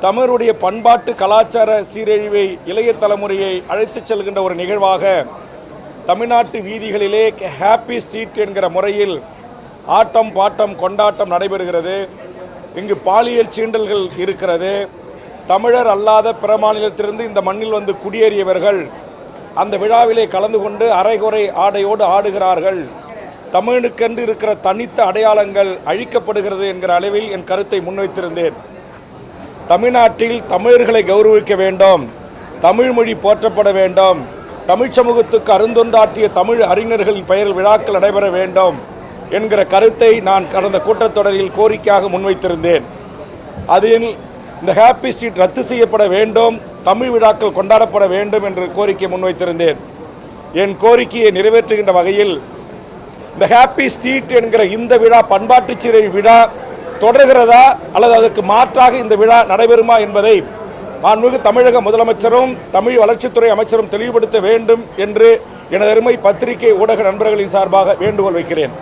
தமிழருடைய பண்பாட்டு கலாச்சார சீரழிவை இளைய தலைமுறையை அழைத்துச் செல்கின்ற ஒரு நிகழ்வாக தமிழ்நாட்டு வீதிகளிலே ஹாப்பி ஸ்ட்ரீட் என்கிற முறையில் ஆட்டம் பாட்டம் கொண்டாட்டம் நடைபெறுகிறது. இங்கு பாலியல் சீண்டல்கள் இருக்கிறது. தமிழர் அல்லாத பிற மாநிலத்திலிருந்து இந்த மண்ணில் வந்து குடியேறியவர்கள் அந்த விழாவிலே கலந்து கொண்டு அரைகுறை ஆடையோடு ஆடுகிறார்கள். தமிழுக்கென்று இருக்கிற தனித்த அடையாளங்கள் அழிக்கப்படுகிறது என்கிற அளவில் என் கருத்தை முன்வைத்திருந்தேன். தமிழ்நாட்டில் தமிழர்களை கௌரவிக்க வேண்டும், தமிழ் மொழி போற்றப்பட வேண்டும், தமிழ் சமூகத்துக்கு அருந்தொண்டாற்றிய தமிழ் அறிஞர்களின் பெயரில் விழாக்கள் நடைபெற வேண்டும் என்கிற கருத்தை நான் கடந்த கூட்டத்தொடரில் கோரிக்கையாக முன்வைத்திருந்தேன். அதில் இந்த ஹாப்பி ஸ்ட்ரீட் ரத்து செய்யப்பட வேண்டும், தமிழ் விழாக்கள் கொண்டாடப்பட வேண்டும் என்று கோரிக்கை முன்வைத்திருந்தேன். என் கோரிக்கையை நிறைவேற்றுகின்ற வகையில் இந்த ஹாப்பி ஸ்ட்ரீட் என்கிற இந்த விழா பண்பாட்டு சீரழிவு விழா தொடர்கிறதா அல்லது அதற்கு மாற்றாக இந்த விழா நடைபெறுமா என்பதை மாண்புமிகு தமிழக முதலமைச்சரும் தமிழ் வளர்ச்சித்துறை அமைச்சரும் தெளிவுபடுத்த வேண்டும் என்று எனது அருமை பத்திரிகை ஊடக நண்பர்களின் சார்பாக வேண்டுகோள் வைக்கிறேன்.